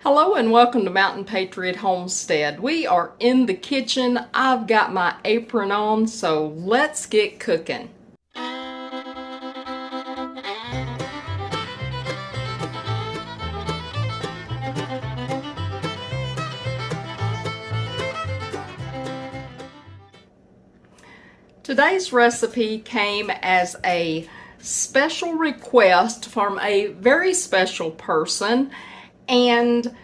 Hello and welcome to Mountain Patriot Homestead. We are in the kitchen. I've got my apron on, so let's get cooking. Today's recipe came as a special request from a very special person, and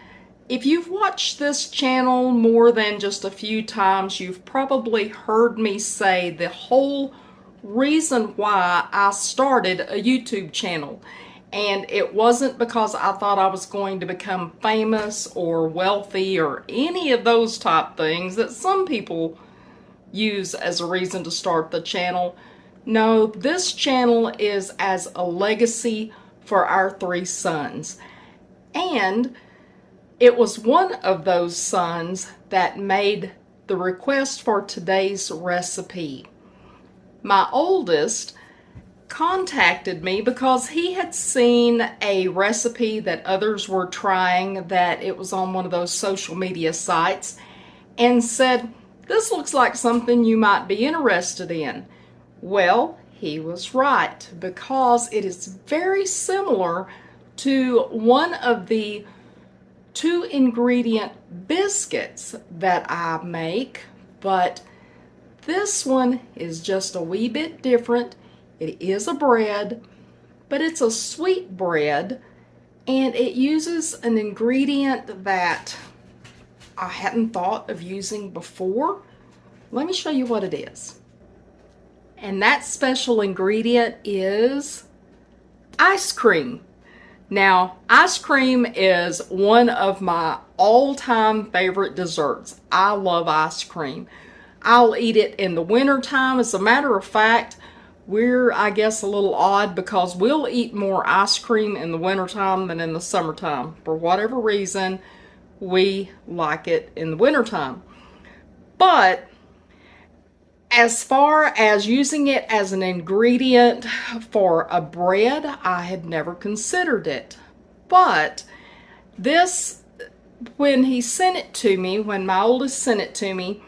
if you've watched this channel more than just a few times, you've probably heard me say the whole reason why I started a YouTube channel. And it wasn't because I thought I was going to become famous or wealthy or any of those type things that some people use as a reason to start the channel. No, this channel is as a legacy for our three sons. And it was one of those sons that made the request for today's recipe. My oldest contacted me because he had seen a recipe that others were trying, that it was on one of those social media sites, and said, "This looks like something you might be interested in." Well, he was right, because it is very similar to one of the 2-ingredient biscuits that I make, but this one is just a wee bit different. It is a bread, but it's a sweet bread, and it uses an ingredient that I hadn't thought of using before. Let me show you what it is. And that special ingredient is ice cream. Now, ice cream is one of my all-time favorite desserts. I love ice cream. I'll eat it in the wintertime. As a matter of fact, we're, I guess, a little odd because we'll eat more ice cream in the wintertime than in the summertime. For whatever reason, we like it in the wintertime. But as far as using it as an ingredient for a bread, I had never considered it. But this, when he sent it to me, when my oldest sent it to me,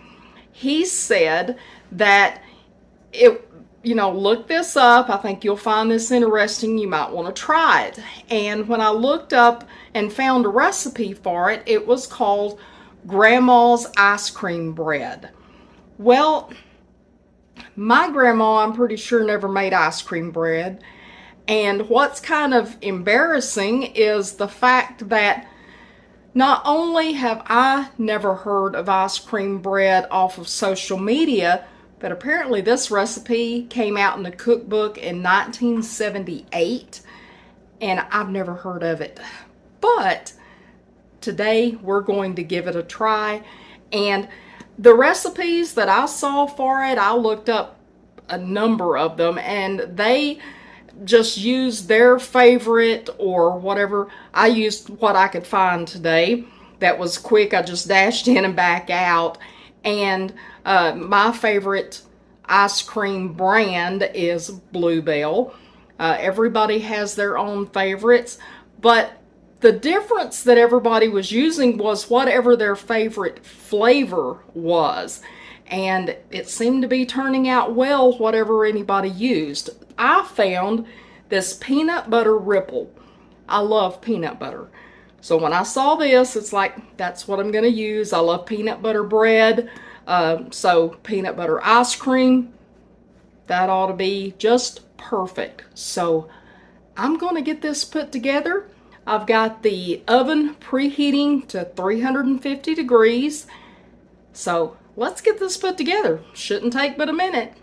he said that look this up. I think you'll find this interesting. You might want to try it. And when I looked up and found a recipe for it, it was called Grandma's Ice Cream Bread. Well, my grandma, I'm pretty sure, never made ice cream bread. And what's kind of embarrassing is the fact that not only have I never heard of ice cream bread off of social media, but apparently this recipe came out in the cookbook in 1978, and I've never heard of it. But today we're going to give it a try. And the recipes that I saw for it, I looked up a number of them, and they just used their favorite or whatever. I used what I could find today that was quick. I just dashed in and back out. And my favorite ice cream brand is Bluebell. Everybody has their own favorites, but the difference that everybody was using was whatever their favorite flavor was. And it seemed to be turning out well, whatever anybody used. I found this peanut butter ripple. I love peanut butter. So when I saw this, it's like, that's what I'm going to use. I love peanut butter bread. So peanut butter ice cream, that ought to be just perfect. So I'm going to get this put together. I've got the oven preheating to 350 degrees. So let's get this put together. Shouldn't take but a minute.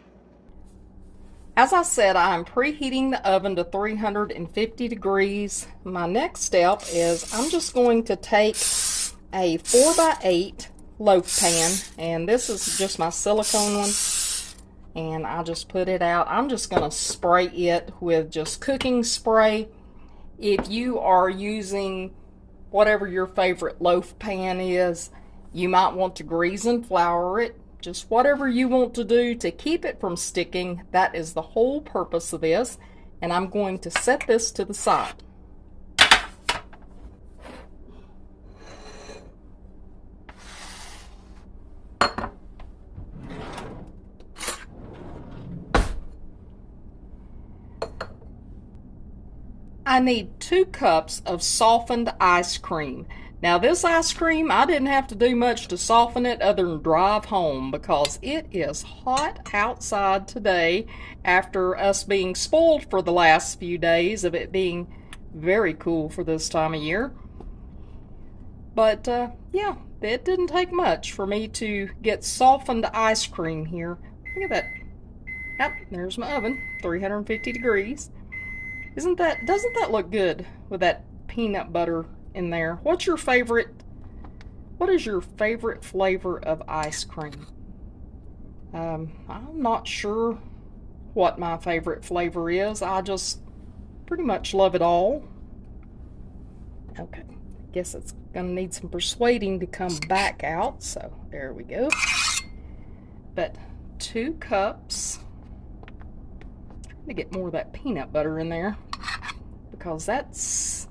As I said, I'm preheating the oven to 350 degrees. My next step is I'm just going to take a 4x8 loaf pan, and this is just my silicone one, and I just put it out. I'm just going to spray it with just cooking spray. If you are using whatever your favorite loaf pan is, you might want to grease and flour it. Just whatever you want to do to keep it from sticking. That is the whole purpose of this. And I'm going to set this to the side. I need 2 cups of softened ice cream. Now this ice cream, I didn't have to do much to soften it other than drive home because it is hot outside today after us being spoiled for the last few days of it being very cool for this time of year. But yeah, it didn't take much for me to get softened ice cream here. Look at that. Yep, there's my oven, 350 degrees. Doesn't that look good with that peanut butter in there? What is your favorite flavor of ice cream? I'm not sure what my favorite flavor is. I just pretty much love it all. Okay, guess it's gonna need some persuading to come back out, so there we go. But 2 cups. To get more of that peanut butter in there because that's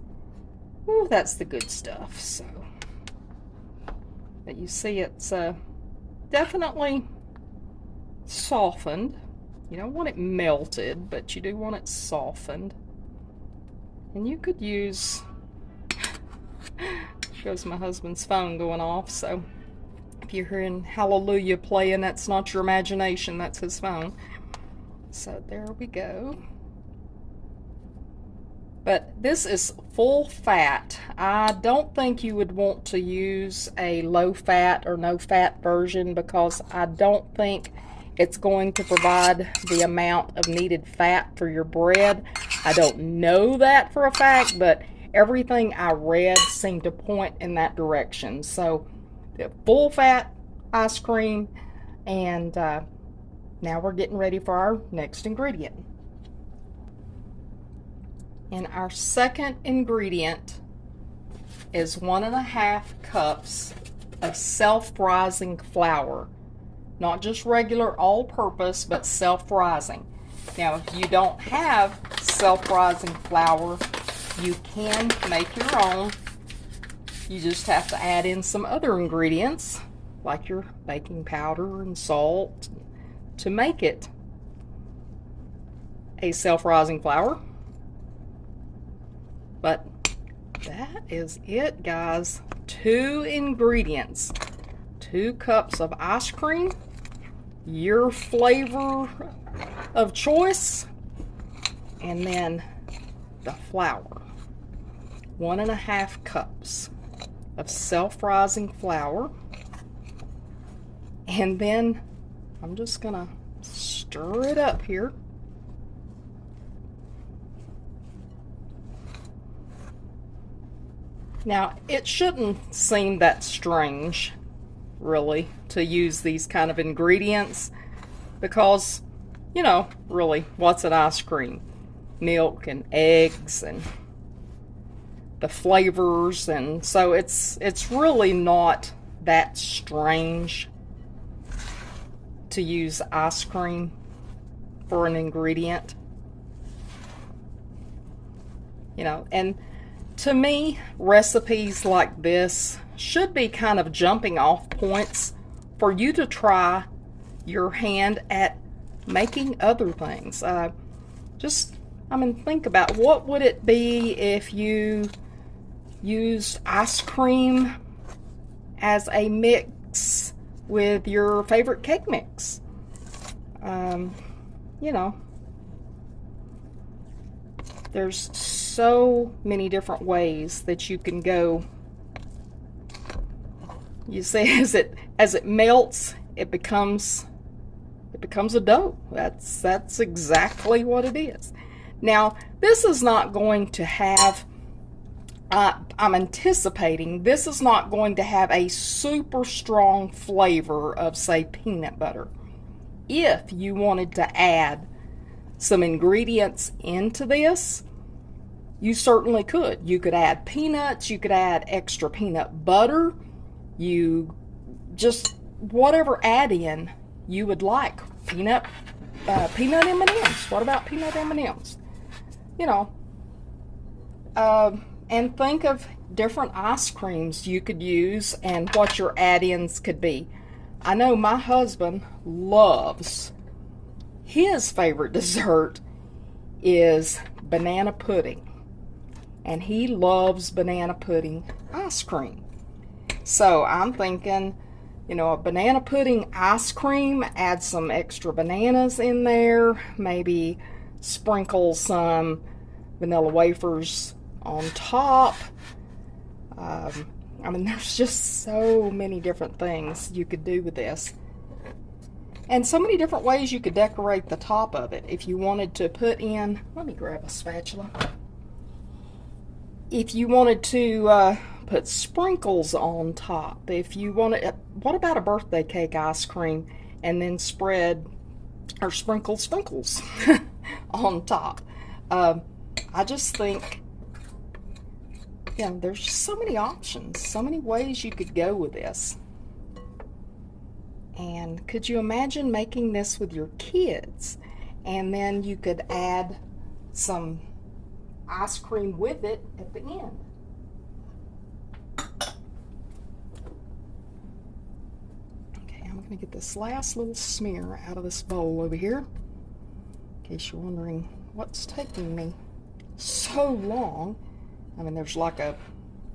the good stuff. So, but you see it's definitely softened. You don't want it melted, but you do want it softened. And you could use, shows my husband's phone going off, so if you're hearing Hallelujah playing, that's not your imagination, that's his phone. So there we go. But this is full fat. I don't think you would want to use a low fat or no fat version because I don't think it's going to provide the amount of needed fat for your bread. I don't know that for a fact, but everything I read seemed to point in that direction. So full fat ice cream, and now we're getting ready for our next ingredient. And our second ingredient is 1.5 cups of self-rising flour. Not just regular all-purpose, but self-rising. Now, if you don't have self-rising flour, you can make your own. You just have to add in some other ingredients, like your baking powder and salt, to make it a self-rising flour. But that is it, guys. 2 ingredients, 2 cups of ice cream, your flavor of choice, and then the flour. 1.5 cups of self-rising flour, and then I'm just gonna stir it up here. Now, it shouldn't seem that strange, really, to use these kind of ingredients because, you know, really, what's an ice cream? Milk and eggs and the flavors, and so it's really not that strange to use ice cream for an ingredient. You know, and to me, recipes like this should be kind of jumping off points for you to try your hand at making other things. I mean, think about what would it be if you used ice cream as a mix with your favorite cake mix. You know, there's so many different ways that you can go. You see, as it melts, it becomes a dough. That's exactly what it is. Now, this is not going to have, I'm anticipating this is not going to have a super strong flavor of, say, peanut butter. If you wanted to add some ingredients into this, you certainly could. You could add peanuts, you could add extra peanut butter, you just whatever add-in you would like. Peanut M&Ms. What about peanut M&Ms? You know, and think of different ice creams you could use and what your add-ins could be. I know my husband loves, his favorite dessert is banana pudding. and he loves banana pudding ice cream. So I'm thinking, you know, a banana pudding ice cream, add some extra bananas in there, maybe sprinkle some vanilla wafers on top. I mean, there's just so many different things you could do with this. And so many different ways you could decorate the top of it. If you wanted to put in, let me grab a spatula. If you wanted to put sprinkles on top, if you wanted, what about a birthday cake ice cream and then spread or sprinkle sprinkles on top? I just think, yeah, there's just so many options, so many ways you could go with this. And could you imagine making this with your kids? And then you could add some ice cream with it at the end. Okay, I'm going to get this last little smear out of this bowl over here, in case you're wondering what's taking me so long. I mean, there's like a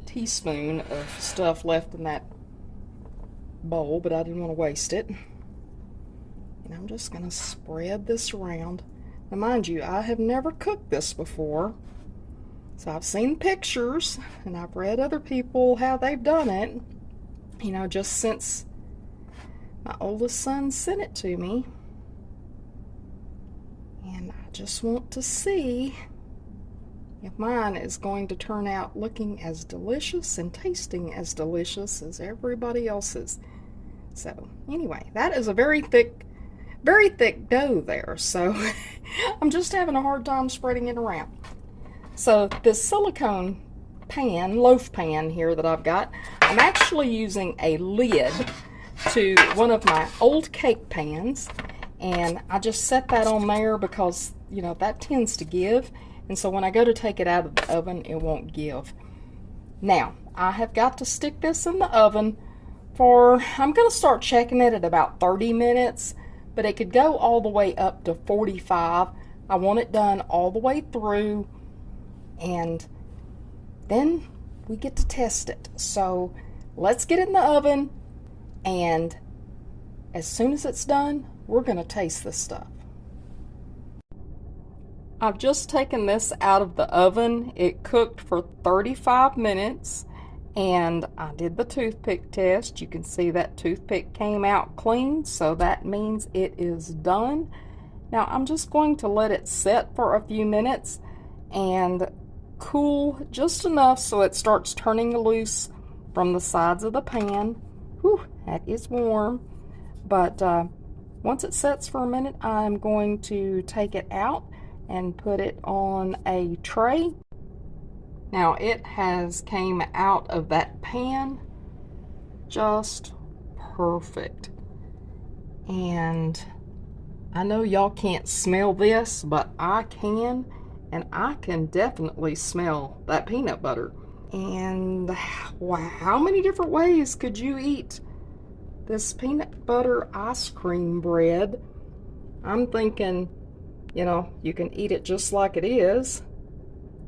teaspoon of stuff left in that bowl, but I didn't want to waste it. And I'm just going to spread this around. Now, mind you, I have never cooked this before, so I've seen pictures and I've read other people how they've done it, you know, just since my oldest son sent it to me. And I just want to see if mine is going to turn out looking as delicious and tasting as delicious as everybody else's. So anyway, that is a very thick dough there, so I'm just having a hard time spreading it around. So this silicone pan, loaf pan here that I've got, I'm actually using a lid to one of my old cake pans, and I just set that on there because, you know, that tends to give, and so when I go to take it out of the oven, it won't give. Now, I have got to stick this in the oven for, I'm going to start checking it at about 30 minutes, but it could go all the way up to 45. I want it done all the way through, and then we get to test it. So let's get it in the oven, and as soon as it's done, we're going to taste this stuff. I've just taken this out of the oven. It cooked for 35 minutes. And I did the toothpick test. You can see that toothpick came out clean, so that means it is done. Now I'm just going to let it set for a few minutes and cool just enough so it starts turning loose from the sides of the pan. Whew, that is warm. But once it sets for a minute, I'm going to take it out and put it on a tray. Now it has came out of that pan just perfect. And I know y'all can't smell this, but I can, and I can definitely smell that peanut butter. And wow, how many different ways could you eat this peanut butter ice cream bread? I'm thinking, you know, you can eat it just like it is.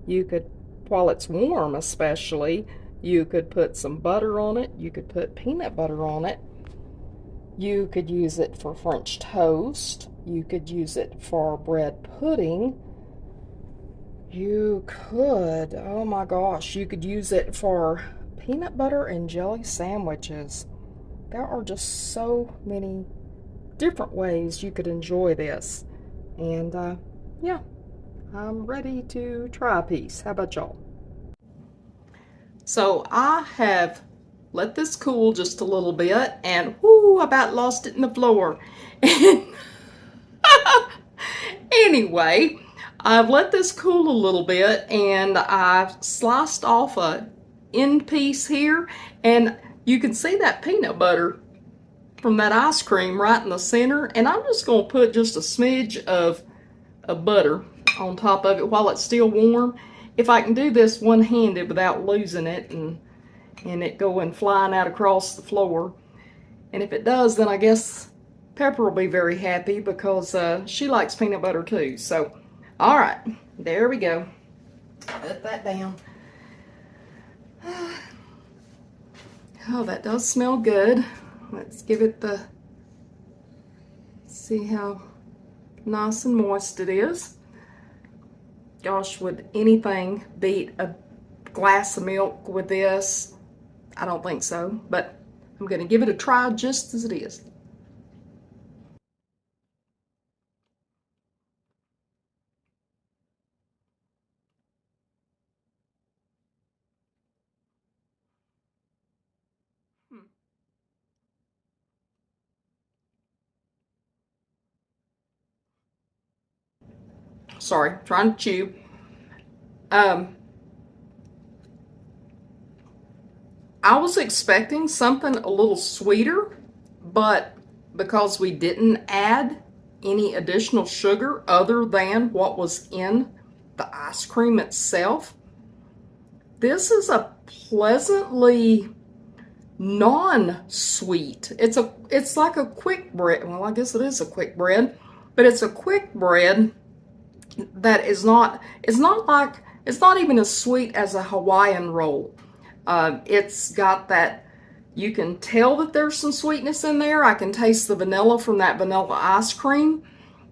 You could, while it's warm especially, you could put some butter on it. You could put peanut butter on it. You could use it for French toast. You could use it for bread pudding. You could, oh my gosh, you could use it for peanut butter and jelly sandwiches. There are just so many different ways you could enjoy this. And yeah, I'm ready to try a piece. How about y'all? So I have let this cool just a little bit, and whoo, I about lost it in the floor. Anyway, I've let this cool a little bit, and I've sliced off a end piece here, and you can see that peanut butter from that ice cream right in the center, and I'm just going to put just a smidge of butter on top of it while it's still warm. If I can do this one-handed without losing it and it going flying out across the floor. And if it does, then I guess Pepper will be very happy because she likes peanut butter too. So, all right, there we go. Put that down. Oh, that does smell good. Let's give it the, see how nice and moist it is. Gosh, would anything beat a glass of milk with this? I don't think so, but I'm going to give it a try just as it is. Sorry, trying to chew. I was expecting something a little sweeter, but because we didn't add any additional sugar other than what was in the ice cream itself, this is a pleasantly non-sweet. It's like a quick bread. Well, I guess it is a quick bread, but it's a quick bread that is not, it's not even as sweet as a Hawaiian roll. It's got that, you can tell that there's some sweetness in there. I can taste the vanilla from that vanilla ice cream,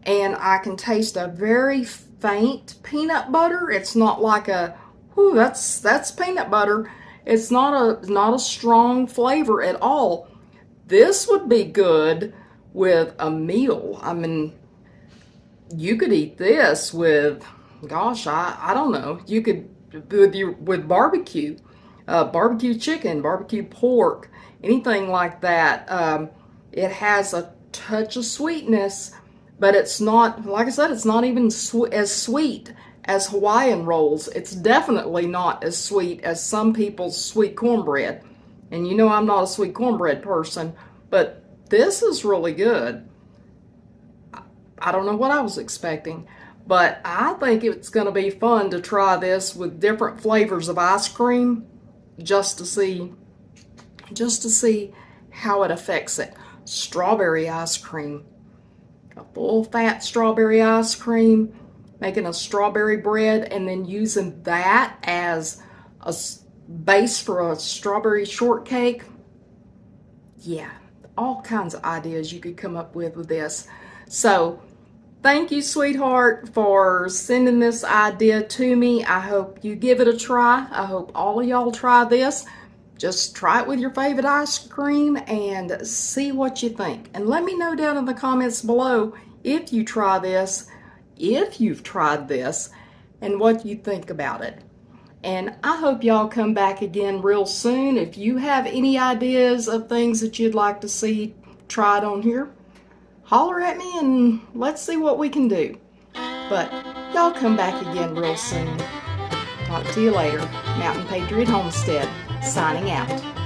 and I can taste a very faint peanut butter. It's not like a, whew, that's peanut butter. It's not a strong flavor at all. This would be good with a meal. I mean, you could eat this with, gosh, I don't know. You could with barbecue, barbecue chicken, barbecue pork, anything like that. It has a touch of sweetness, but it's not, like I said, it's not even as sweet as Hawaiian rolls. It's definitely not as sweet as some people's sweet cornbread. And you know I'm not a sweet cornbread person, but this is really good. I don't know what I was expecting, but I think it's going to be fun to try this with different flavors of ice cream just to see how it affects it. Strawberry ice cream, a full fat strawberry ice cream, making a strawberry bread and then using that as a base for a strawberry shortcake. Yeah, all kinds of ideas you could come up with this. So thank you, sweetheart, for sending this idea to me. I hope you give it a try. I hope all of y'all try this. Just try it with your favorite ice cream and see what you think. And let me know down in the comments below if you try this, if you've tried this, and what you think about it. And I hope y'all come back again real soon. If you have any ideas of things that you'd like to see tried on here, holler at me and let's see what we can do. But y'all come back again real soon. Talk to you later. Mountain Patriot Homestead, signing out.